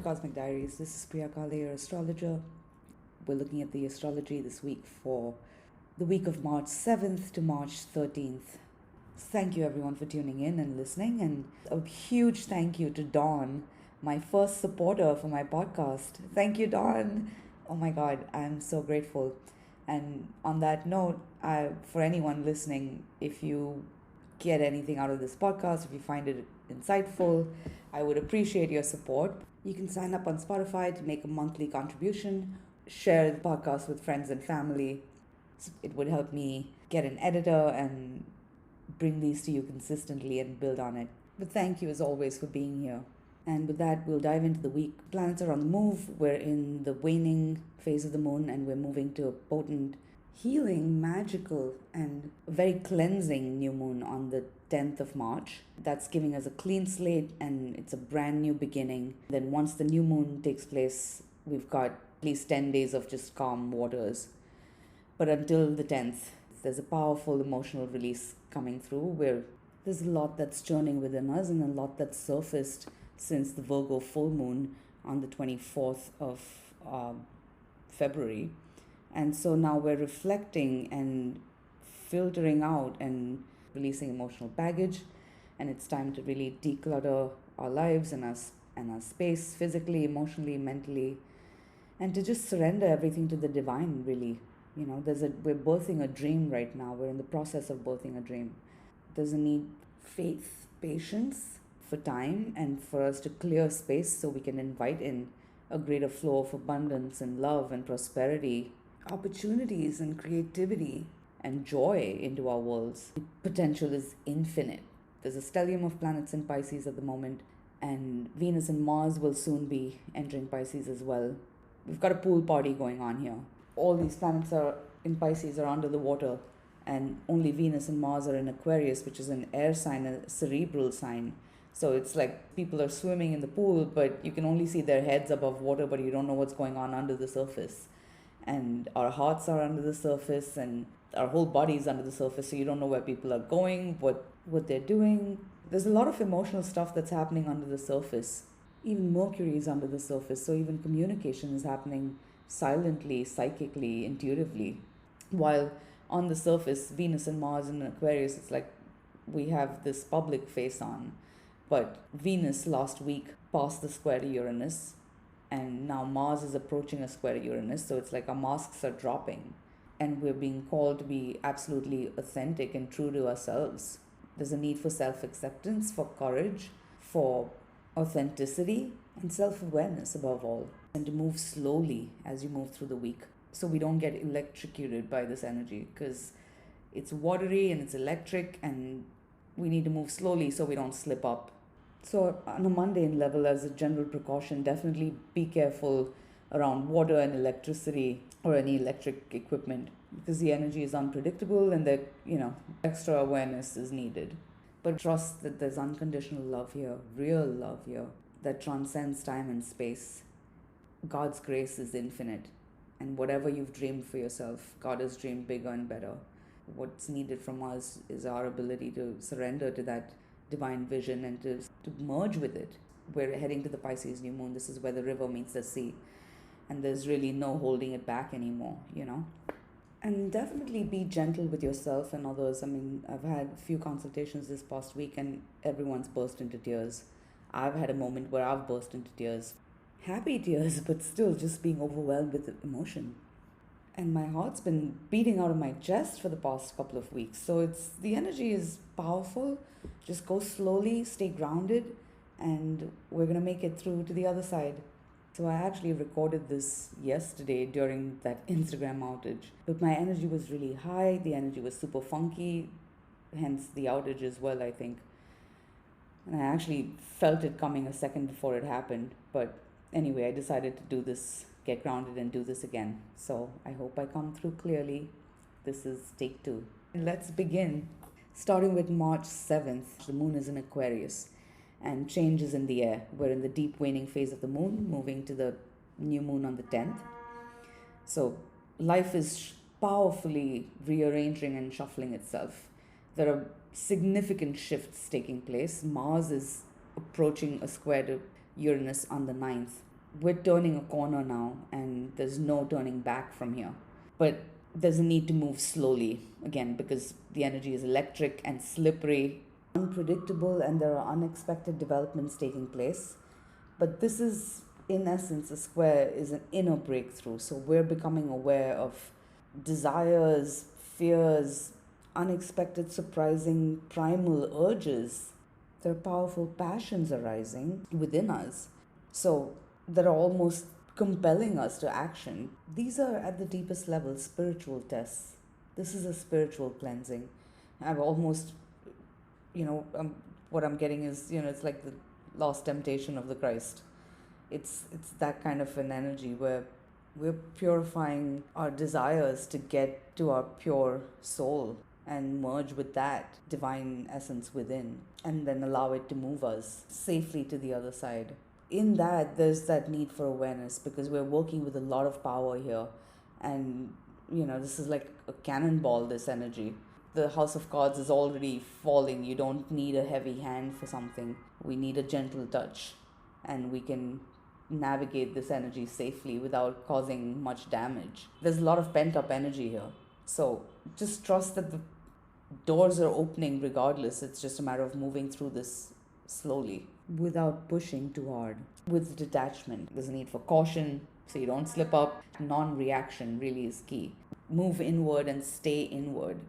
to Cosmic Diaries. This is Priya Kale, your astrologer. We're looking at the astrology this week for the week of March 7th to March 13th. Thank you everyone for tuning in and listening, and a huge thank you to Dawn, my first supporter for my podcast. Thank you, Dawn. Oh my God, I'm so grateful. And on that note, for anyone listening, if you get anything out of this podcast, if you find it insightful, I would appreciate your support. You can sign up on Spotify to make a monthly contribution, share the podcast with friends and family. It would help me get an editor and bring these to you consistently and build on it. But thank you as always for being here. And with that, we'll dive into the week. Planets are on the move. We're in the waning phase of the moon, and we're moving to a potent, healing, magical, and very cleansing new moon on the 10th of March. That's giving us a clean slate, and it's a brand new beginning. Then once the new moon takes place, we've got at least 10 days of just calm waters. But until the 10th, there's a powerful emotional release coming through where there's a lot that's churning within us and a lot that's surfaced since the Virgo full moon on the 24th of February. And so now we're reflecting and filtering out and releasing emotional baggage, and it's time to really declutter our lives and our space physically, emotionally, mentally, and to just surrender everything to the divine, really. You know, we're birthing a dream right now. We're in the process of birthing a dream. There's a need, faith, patience for time, and for us to clear space so we can invite in a greater flow of abundance and love and prosperity, opportunities and creativity and joy into our worlds. The potential is infinite. There's a stellium of planets in Pisces at the moment, and Venus and Mars will soon be entering Pisces as well. We've got a pool party going on here. All these planets are in Pisces are under the water, and only Venus and Mars are in Aquarius, which is an air sign, a cerebral sign. So it's like people are swimming in the pool, but you can only see their heads above water, but you don't know what's going on under the surface. And our hearts are under the surface, and our whole body is under the surface, so you don't know where people are going, what they're doing. There's a lot of emotional stuff that's happening under the surface. Even Mercury is under the surface, so even communication is happening silently, psychically, intuitively. While on the surface, Venus and Mars in Aquarius, it's like we have this public face on. But Venus last week passed the square to Uranus, and now Mars is approaching a square to Uranus, so it's like our masks are dropping, and we're being called to be absolutely authentic and true to ourselves. There's a need for self-acceptance, for courage, for authenticity, and self-awareness above all, and to move slowly as you move through the week so we don't get electrocuted by this energy, because it's watery and it's electric, and we need to move slowly so we don't slip up. So on a mundane level, as a general precaution, definitely be careful around water and electricity or any electric equipment, because the energy is unpredictable and that, extra awareness is needed. But trust that there's unconditional love here, real love here, that transcends time and space. God's grace is infinite, and whatever you've dreamed for yourself, God has dreamed bigger and better. What's needed from us is our ability to surrender to that divine vision and to merge with it. We're heading to the Pisces new moon. This is where the river meets the sea, and there's really no holding it back anymore, And definitely be gentle with yourself and others. I mean, I've had a few consultations this past week, and everyone's burst into tears. I've had a moment where I've burst into tears. Happy tears, but still just being overwhelmed with emotion. And my heart's been beating out of my chest for the past couple of weeks. So the energy is powerful. Just go slowly, stay grounded, and we're going to make it through to the other side. So I actually recorded this yesterday during that Instagram outage. But my energy was really high. The energy was super funky, hence the outage as well, I think. And I actually felt it coming a second before it happened. But anyway, I decided to do this, get grounded and do this again. So I hope I come through clearly. This is take 2. Let's begin. Starting with March 7th, the moon is in Aquarius and change is in the air. We're in the deep waning phase of the moon, moving to the new moon on the 10th. So life is powerfully rearranging and shuffling itself. There are significant shifts taking place. Mars is approaching a square to Uranus on the 9th. we're turning a corner now, and there's no turning back from here. But there's a need to move slowly again, because the energy is electric and slippery, unpredictable, and there are unexpected developments taking place. But this is, in essence, a square is an inner breakthrough. So we're becoming aware of desires, fears, unexpected, surprising, primal urges. There are powerful passions arising within us. So that are almost compelling us to action. These are, at the deepest level, spiritual tests. This is a spiritual cleansing. I've almost, you know, what I'm getting is, it's like the last temptation of the Christ. It's that kind of an energy where we're purifying our desires to get to our pure soul and merge with that divine essence within, and then allow it to move us safely to the other side. In that, there's that need for awareness, because we're working with a lot of power here, and this is like a cannonball, this energy. The house of cards is already falling. You don't need a heavy hand for something. We need a gentle touch, and we can navigate this energy safely without causing much damage. There's a lot of pent up energy here, so just trust that the doors are opening regardless. It's just a matter of moving through this slowly without pushing too hard, with detachment. There's a need for caution so you don't slip up. Non-reaction really is key. Move inward and stay inward.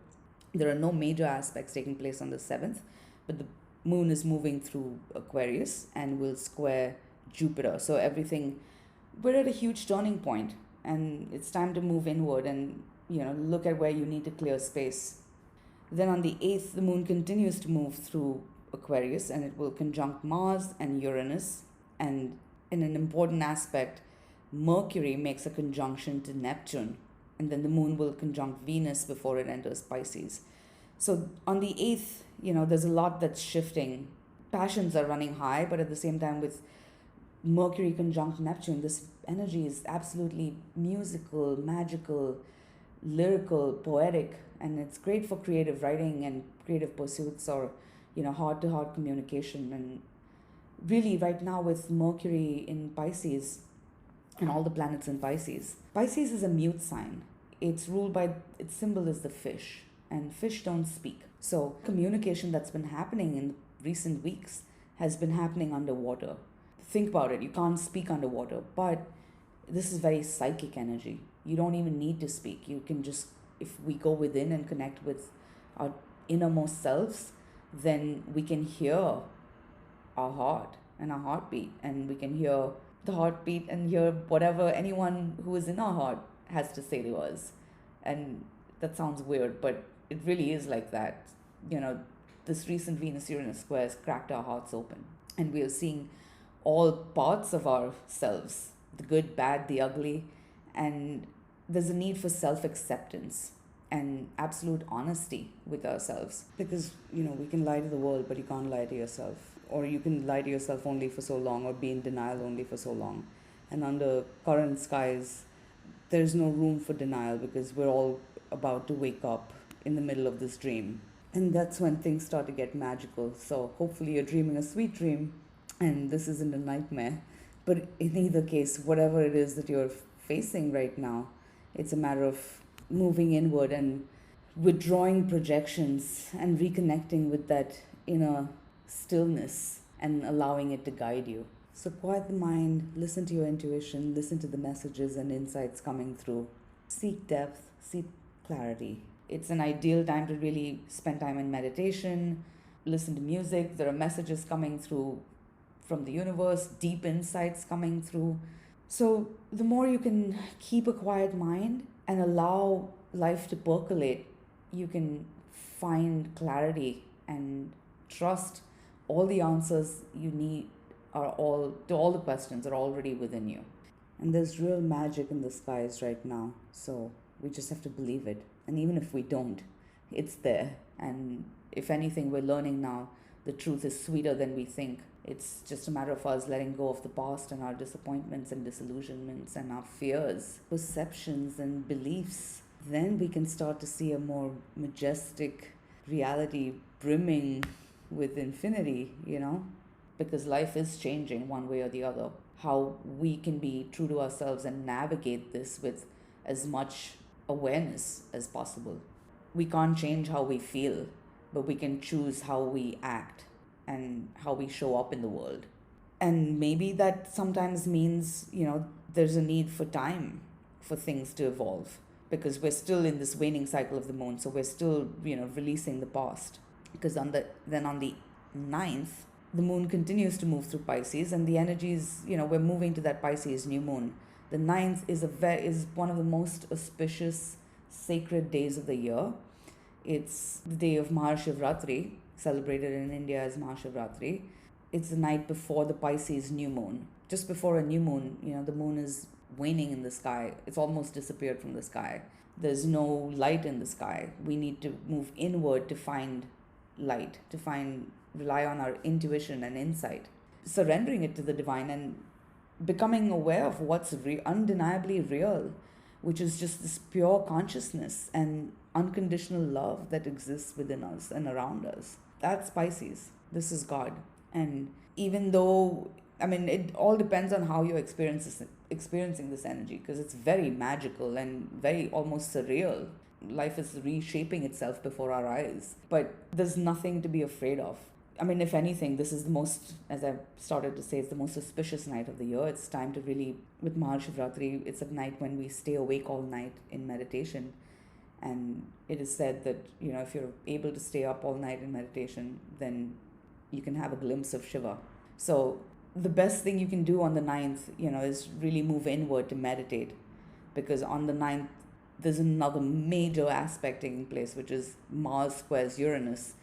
There are no major aspects taking place on the 7th, but the moon is moving through Aquarius and will square Jupiter. So we're at a huge turning point, and it's time to move inward and look at where you need to clear space. Then on the 8th, the moon continues to move through Aquarius, and it will conjunct Mars and Uranus. And in an important aspect, Mercury makes a conjunction to Neptune, and then the moon will conjunct Venus before it enters Pisces. So on the 8th, there's a lot that's shifting. Passions are running high, but at the same time, with Mercury conjunct Neptune, this energy is absolutely musical, magical, lyrical, poetic, and it's great for creative writing and creative pursuits, or heart-to-heart communication. And really, right now, with Mercury in Pisces and all the planets in Pisces is a mute sign. Its symbol is the fish, and fish don't speak. So communication that's been happening in recent weeks has been happening underwater. Think about it. You can't speak underwater, but this is very psychic energy. You don't even need to speak. You can just, if we go within and connect with our innermost selves, then we can hear our heart and our heartbeat, and we can hear the heartbeat and hear whatever anyone who is in our heart has to say to us. And that sounds weird, but it really is like that. This recent Venus-Uranus square has cracked our hearts open, and we are seeing all parts of ourselves, the good, bad, the ugly, and there's a need for self-acceptance and absolute honesty with ourselves, because we can lie to the world, but you can't lie to yourself, or you can lie to yourself only for so long, or be in denial only for so long. And under current skies, there's no room for denial, because we're all about to wake up in the middle of this dream, and that's when things start to get magical. So hopefully you're dreaming a sweet dream, and this isn't a nightmare. But in either case, whatever it is that you're facing right now, it's a matter of moving inward and withdrawing projections and reconnecting with that inner stillness and allowing it to guide you. So quiet the mind, listen to your intuition, listen to the messages and insights coming through. Seek depth, seek clarity. It's an ideal time to really spend time in meditation, listen to music. There are messages coming through from the universe, deep insights coming through. So the more you can keep a quiet mind and allow life to percolate, you can find clarity and trust all the answers you need to all the questions are already within you. And there's real magic in the skies right now. So we just have to believe it. And even if we don't, it's there. And if anything, we're learning now the truth is sweeter than we think. It's just a matter of us letting go of the past and our disappointments and disillusionments and our fears, perceptions and beliefs. Then we can start to see a more majestic reality brimming with infinity, because life is changing one way or the other. how we can be true to ourselves and navigate this with as much awareness as possible. We can't change how we feel, but we can choose how we act and how we show up in the world. And maybe that sometimes means, there's a need for time for things to evolve, because we're still in this waning cycle of the moon. So we're still, releasing the past. Because on the 9th, the moon continues to move through Pisces, and the energies, we're moving to that Pisces new moon. The 9th is one of the most auspicious, sacred days of the year. It's the day of Mahashivratri, celebrated in India as Mahashivratri. It's the night before the Pisces new moon. Just before a new moon, the moon is waning in the sky. It's almost disappeared from the sky. There's no light in the sky. We need to move inward to find light, rely on our intuition and insight, surrendering it to the divine and becoming aware of what's undeniably real, which is just this pure consciousness and unconditional love that exists within us and around us. That's Pisces. This is God. And even though, it all depends on how you're experiencing this energy, because it's very magical and very almost surreal. Life is reshaping itself before our eyes. But there's nothing to be afraid of. If anything, this is the most, as I've started to say, it's the most auspicious night of the year. It's time to really, with Mahashivratri, it's a night when we stay awake all night in meditation. And it is said that, if you're able to stay up all night in meditation, then you can have a glimpse of Shiva. So the best thing you can do on the 9th, is really move inward to meditate. Because on the 9th, there's another major aspect taking place, which is Mars squares Uranus.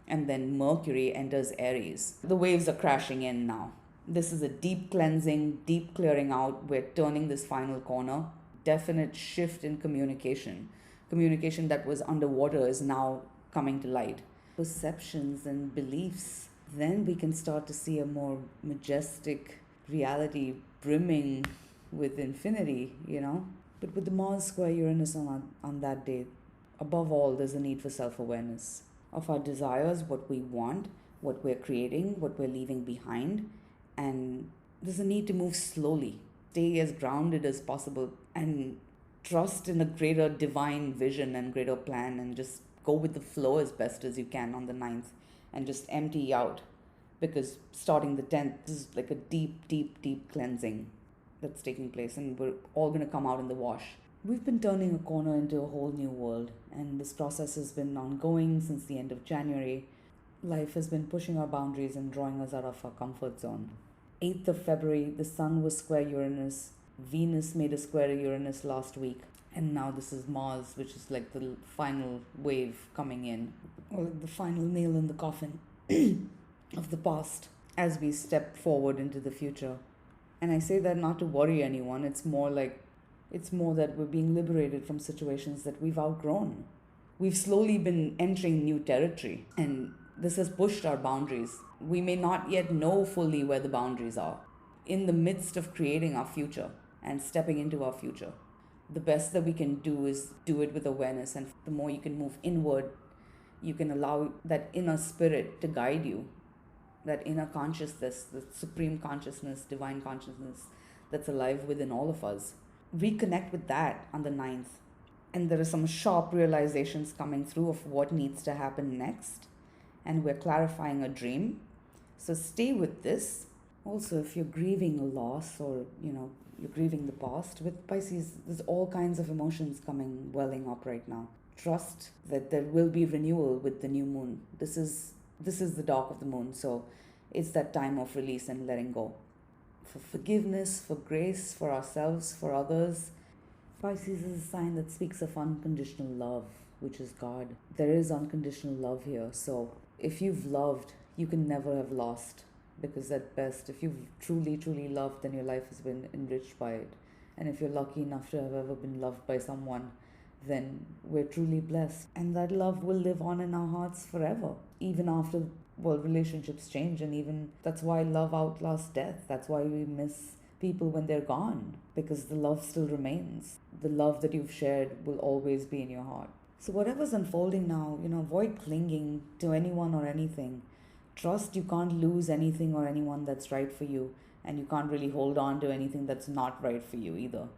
And then Mercury enters Aries. The waves are crashing in now. This is a deep cleansing, deep clearing out. We're turning this final corner. Definite shift in communication. Communication that was underwater is now coming to light. Perceptions and beliefs. Then we can start to see a more majestic reality brimming with infinity, But with the Mars square Uranus on that day, above all, there's a need for self-awareness of our desires, what we want, what we're creating, what we're leaving behind. And there's a need to move slowly, stay as grounded as possible, and trust in a greater divine vision and greater plan, and just go with the flow as best as you can on the 9th and just empty out. Because starting the 10th, this is like a deep, deep, deep cleansing that's taking place, and we're all going to come out in the wash. We've been turning a corner into a whole new world, and this process has been ongoing since the end of January. Life has been pushing our boundaries and drawing us out of our comfort zone. 8th of February, the Sun was square Uranus. Venus made a square Uranus last week. And now this is Mars, which is like the final wave coming in, or the final nail in the coffin of the past as we step forward into the future. And I say that not to worry anyone. It's more that we're being liberated from situations that we've outgrown. We've slowly been entering new territory, and this has pushed our boundaries. We may not yet know fully where the boundaries are. In the midst of creating our future and stepping into our future, the best that we can do is do it with awareness. And the more you can move inward, you can allow that inner spirit to guide you, that inner consciousness, the supreme consciousness, divine consciousness that's alive within all of us. Reconnect with that on the 9th. And there are some sharp realizations coming through of what needs to happen next. And we're clarifying a dream. So stay with this. Also, if you're grieving a loss, or, you're grieving the past, with Pisces, there's all kinds of emotions welling up right now. Trust that there will be renewal with the new moon. This is the dark of the moon. So it's that time of release and letting go. For forgiveness, for grace, for ourselves, for others. Pisces is a sign that speaks of unconditional love, which is God. There is unconditional love here. So if you've loved, you can never have lost. Because at best, if you've truly, truly loved, then your life has been enriched by it. And if you're lucky enough to have ever been loved by someone, then we're truly blessed. And that love will live on in our hearts forever. Even after, relationships change, and even that's why love outlasts death. That's why we miss people when they're gone, because the love still remains. The love that you've shared will always be in your heart. So whatever's unfolding now, avoid clinging to anyone or anything. Trust you can't lose anything or anyone that's right for you, and you can't really hold on to anything that's not right for you either.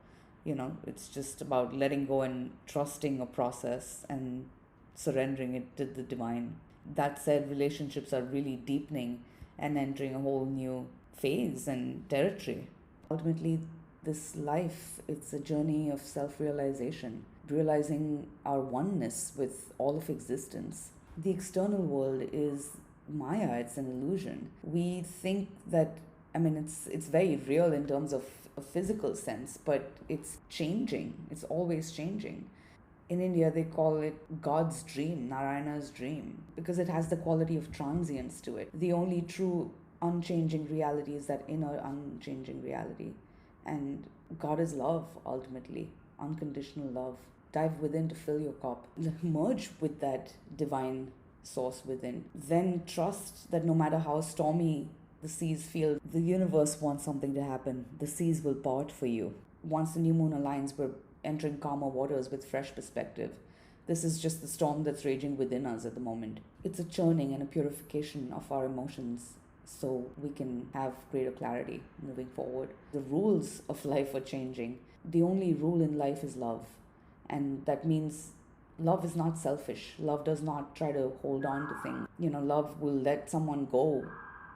It's just about letting go and trusting a process and surrendering it to the divine. That said, relationships are really deepening and entering a whole new phase and territory. Ultimately, this life, it's a journey of self-realization, realizing our oneness with all of existence. The external world is Maya, it's an illusion. We think that, it's very real in terms of a physical sense, but it's changing. It's always changing. In India, they call it God's dream, Narayana's dream, because it has the quality of transience to it. The only true unchanging reality is that inner unchanging reality. And God is love, ultimately, unconditional love. Dive within to fill your cup. Merge with that divine source within. Then trust that no matter how stormy the seas feel, the universe wants something to happen. The seas will part for you. Once the new moon aligns, we're entering calmer waters with fresh perspective. This is just the storm that's raging within us at the moment. It's a churning and a purification of our emotions so we can have greater clarity moving forward. The rules of life are changing. The only rule in life is love. And that means love is not selfish. Love does not try to hold on to things. Love will let someone go.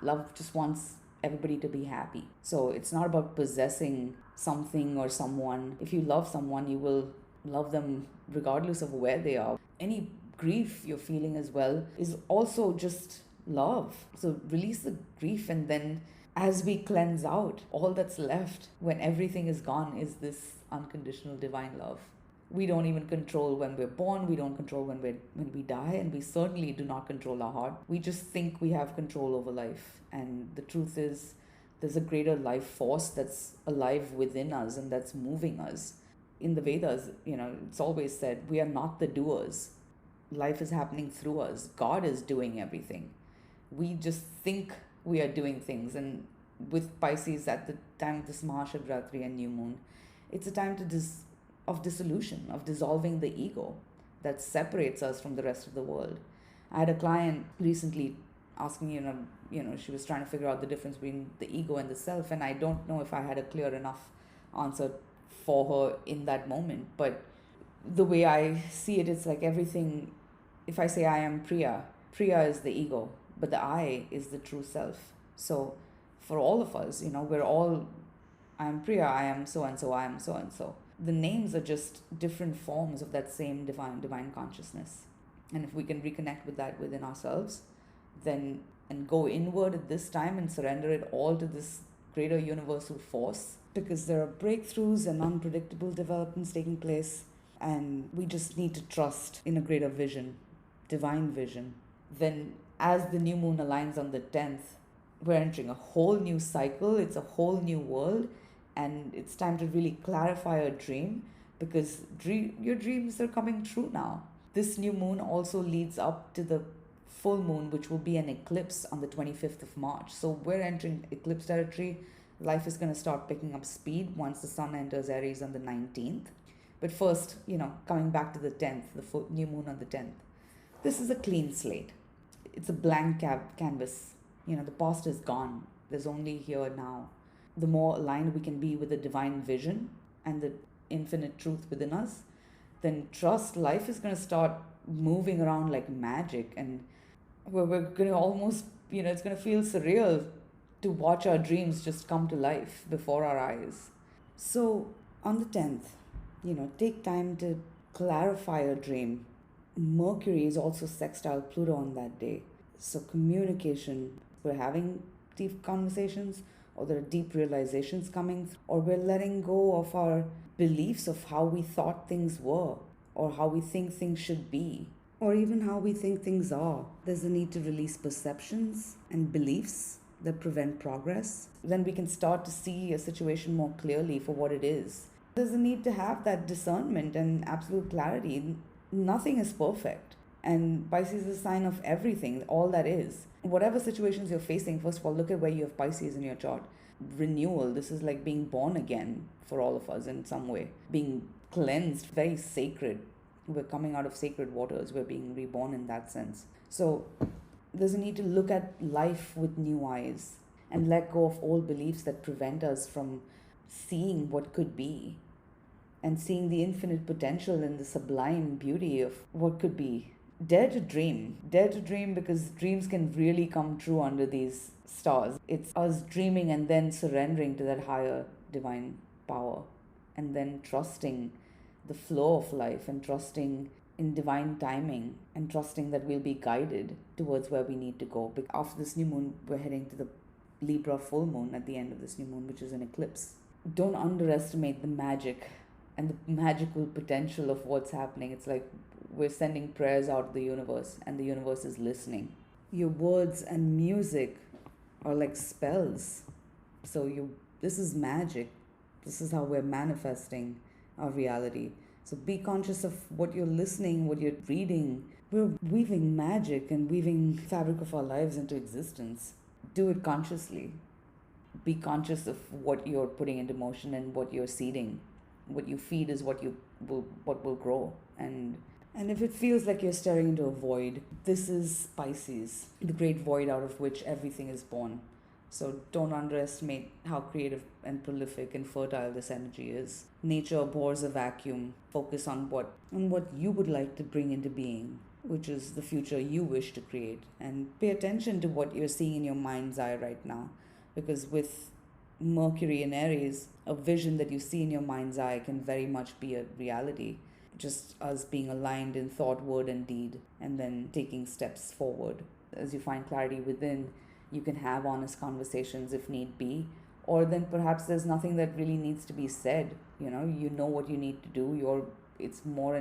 Love just wants everybody to be happy. So it's not about possessing something or someone. If you love someone, you will love them regardless of where they are. Any grief you're feeling as well is also just love. So release the grief, and then as we cleanse out, all that's left when everything is gone is this unconditional divine love. We don't even control when we're born, we don't control when we die, and we certainly do not control our heart. We just think we have control over life. And the truth is, there's a greater life force that's alive within us and that's moving us. In the Vedas, it's always said, we are not the doers. Life is happening through us. God is doing everything. We just think we are doing things. And with Pisces, at the time of this Mahashivratri and new moon, it's a time of dissolution, of dissolving the ego that separates us from the rest of the world. I had a client recently asking me, she was trying to figure out the difference between the ego and the self, and I don't know if I had a clear enough answer for her in that moment. But the way I see it, it's like everything. If I say I am Priya is the ego, but the I is the true self. So for all of us, we're all, I am Priya, I am so and so, I am so and so. The names are just different forms of that same divine consciousness. And if we can reconnect with that within ourselves, then and go inward at this time and surrender it all to this greater universal force, because there are breakthroughs and unpredictable developments taking place, and we just need to trust in a greater vision, divine vision. Then as the new moon aligns on the 10th, we're entering a whole new cycle. It's a whole new world. And it's time to really clarify a dream, because your dreams are coming true now. This new moon also leads up to the full moon, which will be an eclipse on the 25th of March. So we're entering eclipse territory. Life is going to start picking up speed once the sun enters Aries on the 19th. But first, coming back to the 10th, the full new moon on the 10th. This is a clean slate. It's a blank canvas. The past is gone. There's only here now. The more aligned we can be with the divine vision and the infinite truth within us, then trust life is going to start moving around like magic, and we're going to almost, it's going to feel surreal to watch our dreams just come to life before our eyes. So on the 10th, take time to clarify a dream. Mercury is also sextile Pluto on that day. So communication, we're having deep conversations, or there are deep realizations coming, or we're letting go of our beliefs of how we thought things were, or how we think things should be, or even how we think things are. There's a need to release perceptions and beliefs that prevent progress. Then we can start to see a situation more clearly for what it is. There's a need to have that discernment and absolute clarity. Nothing is perfect. And Pisces is a sign of everything, all that is. Whatever situations you're facing, first of all, look at where you have Pisces in your chart. Renewal, this is like being born again for all of us in some way. Being cleansed, very sacred. We're coming out of sacred waters. We're being reborn in that sense. So there's a need to look at life with new eyes. and let go of old beliefs that prevent us from seeing what could be and seeing the infinite potential and the sublime beauty of what could be. Dare to dream. Dare to dream, because dreams can really come true under these stars. It's us dreaming and then surrendering to that higher divine power, and then trusting the flow of life, and trusting in divine timing, and trusting that we'll be guided towards where we need to go. After this new moon, we're heading to the Libra full moon at the end of this new moon, which is an eclipse. Don't underestimate the magic and the magical potential of what's happening. It's like we're sending prayers out to the universe, and the universe is listening. Your words and music are like spells. This is magic. This is how we're manifesting our reality. So be conscious of what you're listening, what you're reading. We're weaving magic and weaving fabric of our lives into existence. Do it consciously. Be conscious of what you're putting into motion and what you're seeding. What you feed is what will grow. And if it feels like you're staring into a void, this is Pisces, the great void out of which everything is born. So don't underestimate how creative and prolific and fertile this energy is. Nature abhors a vacuum. Focus on what you would like to bring into being, which is the future you wish to create. And pay attention to what you're seeing in your mind's eye right now. Because with Mercury in Aries, a vision that you see in your mind's eye can very much be a reality. Just us being aligned in thought, word, and deed, and then taking steps forward. As you find clarity within, you can have honest conversations if need be, or then perhaps there's nothing that really needs to be said. You know what you need to do. It's more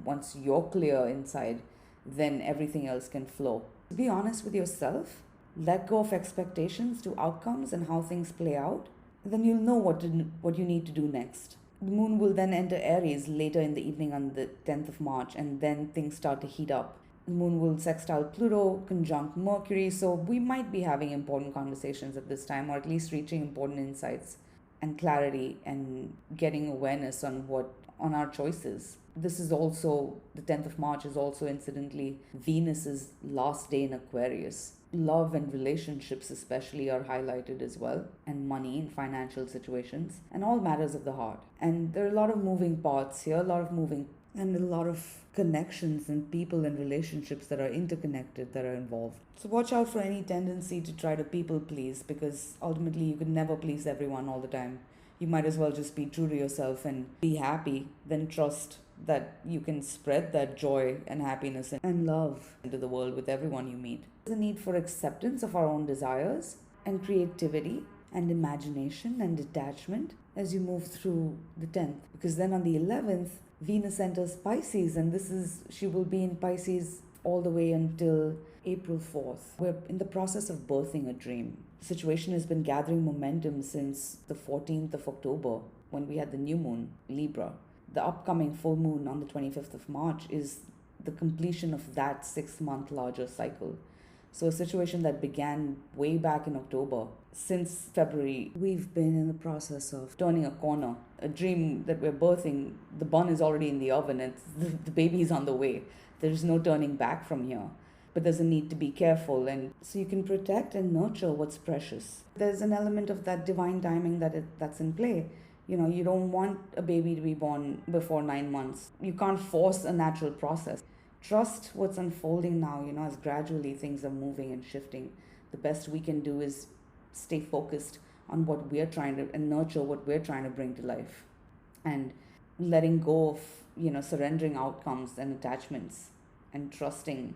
once you're clear inside, then everything else can flow. Be honest with yourself. Let go of expectations to outcomes and how things play out. Then you'll know what you need to do next. The moon will then enter Aries later in the evening on the 10th of March, and then things start to heat up. The moon will sextile Pluto, conjunct Mercury, so we might be having important conversations at this time, or at least reaching important insights and clarity and getting awareness on our choices. This is also, the 10th of March is also incidentally Venus's last day in Aquarius. Love and relationships especially are highlighted as well, and money and financial situations, and all matters of the heart. And there are a lot of moving parts here, a lot of connections and people and relationships that are interconnected, that are involved. So watch out for any tendency to try to people please, because ultimately you can never please everyone all the time. You might as well just be true to yourself and be happy, then trust that you can spread that joy and happiness and love into the world with everyone you meet. There's a need for acceptance of our own desires and creativity and imagination and detachment as you move through the 10th. Because then on the 11th, Venus enters Pisces, and she will be in Pisces all the way until April 4th. We're in the process of birthing a dream. The situation has been gathering momentum since the 14th of October when we had the new moon, Libra. The upcoming full moon on the 25th of March is the completion of that 6-month larger cycle. So a situation that began way back in October. Since February, we've been in the process of turning a corner. A dream that we're birthing, the bun is already in the oven, and the baby is on the way. There's no turning back from here. But there's a need to be careful, and so you can protect and nurture what's precious. There's an element of that divine timing that's in play. You don't want a baby to be born before 9 months. You can't force a natural process. Trust what's unfolding now, as gradually things are moving and shifting. The best we can do is stay focused on what we're trying to, and nurture what we're trying to bring to life. And letting go of, surrendering outcomes and attachments, and trusting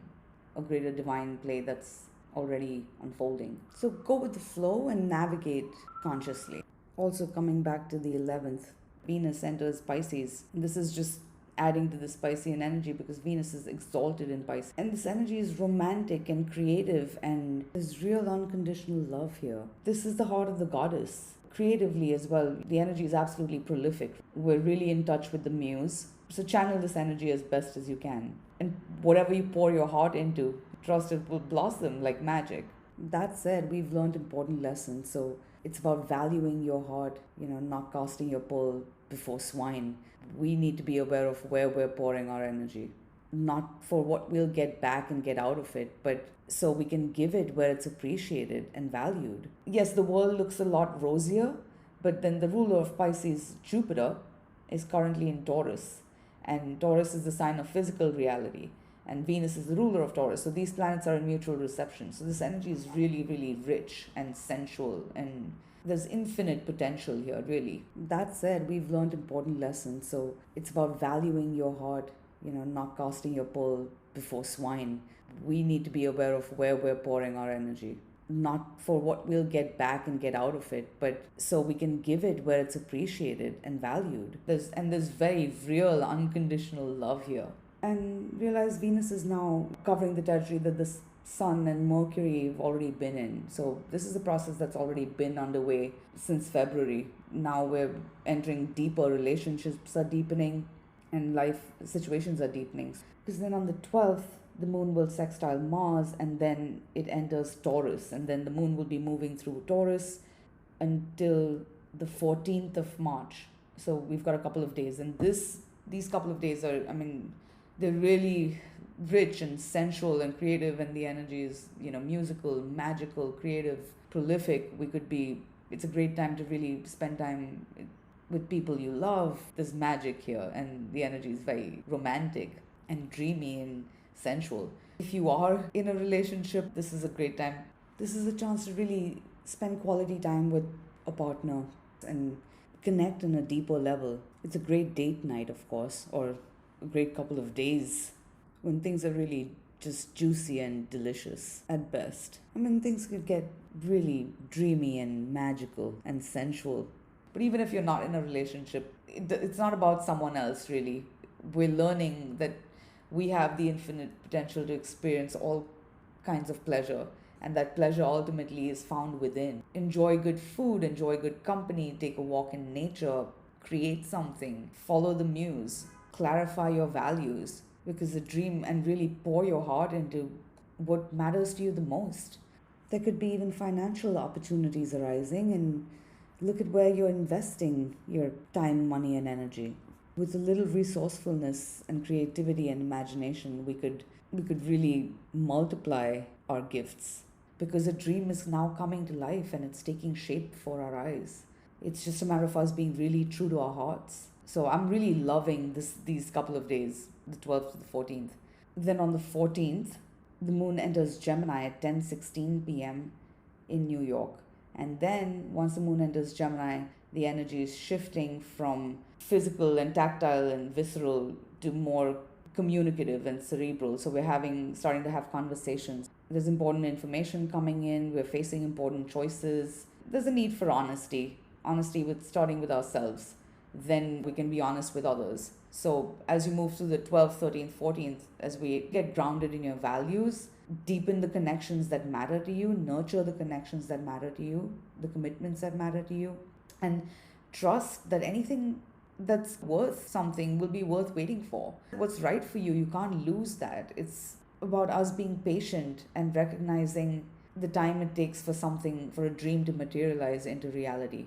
a greater divine play that's already unfolding. So go with the flow and navigate consciously. Also, coming back to the 11th, Venus enters Pisces. And this is just adding to this Piscean energy, because Venus is exalted in Pisces. And this energy is romantic and creative, and there's real unconditional love here. This is the heart of the goddess. Creatively as well, the energy is absolutely prolific. We're really in touch with the muse. So channel this energy as best as you can. And whatever you pour your heart into, trust it will blossom like magic. That said, we've learned important lessons. So it's about valuing your heart, not casting your pearl before swine. We need to be aware of where we're pouring our energy. not for what we'll get back and get out of it, but so we can give it where it's appreciated and valued. Yes, the world looks a lot rosier, but then the ruler of Pisces, Jupiter, is currently in Taurus, and Taurus is the sign of physical reality, and Venus is the ruler of Taurus. So these planets are in mutual reception. So this energy is really, really rich and sensual, and there's infinite potential here, really. That said, we've learned important lessons. So it's about valuing your heart, not casting your pearl before swine. We need to be aware of where we're pouring our energy, not for what we'll get back and get out of it, but so we can give it where it's appreciated and valued. There's very real unconditional love here. And realize Venus is now covering the territory that the Sun and Mercury have already been in. So this is a process that's already been underway since February. Now we're entering deeper, relationships are deepening, and life situations are deepening. Because then on the 12th, the moon will sextile Mars, and then it enters Taurus, and then the moon will be moving through Taurus until the 14th of March. So we've got a couple of days, and these couple of days are, they're really rich and sensual and creative, and the energy is, musical, magical, creative, prolific. It's a great time to really spend time with people you love. There's magic here, and the energy is very romantic and dreamy and sensual. If you are in a relationship, this is a great time. This is a chance to really spend quality time with a partner and connect on a deeper level. It's a great date night, of course, or a great couple of days when things are really just juicy and delicious at best. Things could get really dreamy and magical and sensual. But even if you're not in a relationship, it's not about someone else, really. We're learning that we have the infinite potential to experience all kinds of pleasure, and that pleasure ultimately is found within. Enjoy good food, enjoy good company, take a walk in nature, create something, follow the muse, clarify your values, because a dream, and really pour your heart into what matters to you the most. There could be even financial opportunities arising, and look at where you're investing your time, money, and energy. With a little resourcefulness and creativity and imagination, we could really multiply our gifts, because a dream is now coming to life and it's taking shape before our eyes. It's just a matter of us being really true to our hearts. So I'm really loving these couple of days, the 12th to the 14th. Then on the 14th, the moon enters Gemini at 10:16 p.m. in New York. And then once the moon enters Gemini, the energy is shifting from physical and tactile and visceral to more communicative and cerebral. So we're starting to have conversations. There's important information coming in. We're facing important choices. There's a need for honesty starting with ourselves. Then we can be honest with others. So as you move through the 12th, 13th, 14th, as we get grounded in your values, deepen the connections that matter to you, nurture the connections that matter to you, the commitments that matter to you, and trust that anything that's worth something will be worth waiting for. What's right for you, you can't lose that. It's about us being patient and recognizing the time it takes for a dream to materialize into reality.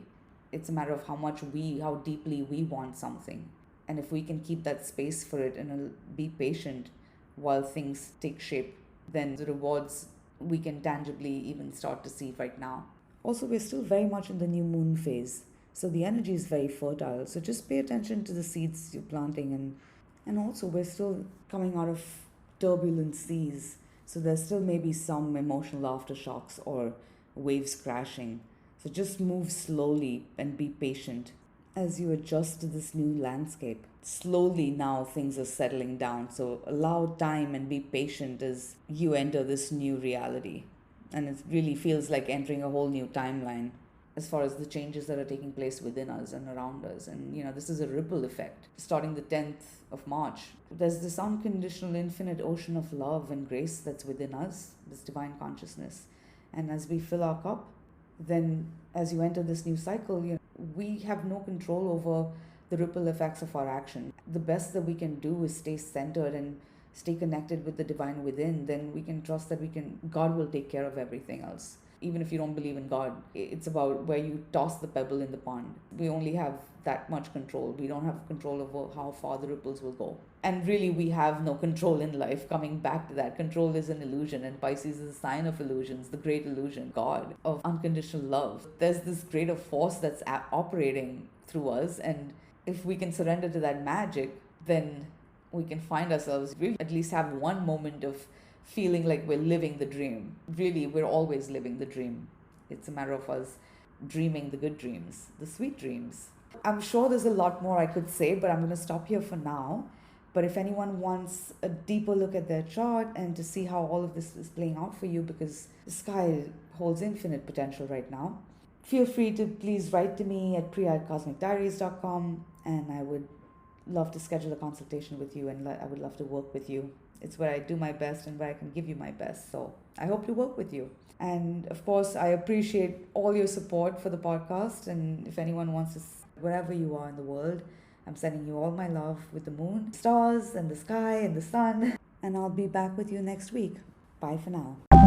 It's a matter of how deeply we want something. And if we can keep that space for it and be patient while things take shape, then the rewards we can tangibly even start to see right now. Also, we're still very much in the new moon phase. So the energy is very fertile. So just pay attention to the seeds you're planting. And also, we're still coming out of turbulent seas. So there still may be some emotional aftershocks or waves crashing. So just move slowly and be patient as you adjust to this new landscape. Slowly now things are settling down. So allow time and be patient as you enter this new reality. And it really feels like entering a whole new timeline as far as the changes that are taking place within us and around us. And, this is a ripple effect. Starting the 10th of March, there's this unconditional infinite ocean of love and grace that's within us, this divine consciousness. And as we fill our cup, then as you enter this new cycle, we have no control over the ripple effects of our action. The best that we can do is stay centered and stay connected with the divine within. Then we can trust that God will take care of everything else. Even if you don't believe in God, it's about where you toss the pebble in the pond. We only have that much control. We don't have control over how far the ripples will go. And really, we have no control in life. Coming back to that, control is an illusion, and Pisces is a sign of illusions, the great illusion, God, of unconditional love. There's this greater force that's operating through us, and if we can surrender to that magic, then we can find ourselves, really at least have one moment of feeling like we're living the dream. Really, we're always living the dream. It's a matter of us dreaming the good dreams, the sweet dreams. I'm sure there's a lot more I could say, but I'm going to stop here for now. But if anyone wants a deeper look at their chart and to see how all of this is playing out for you, because the sky holds infinite potential right now, feel free to please write to me at priya@cosmicdiaries.com, and I would love to schedule a consultation with you, and I would love to work with you. It's where I do my best and where I can give you my best. So I hope to work with you. And of course, I appreciate all your support for the podcast. And if anyone wants to, wherever you are in the world, I'm sending you all my love with the moon, stars, and the sky, and the sun. And I'll be back with you next week. Bye for now.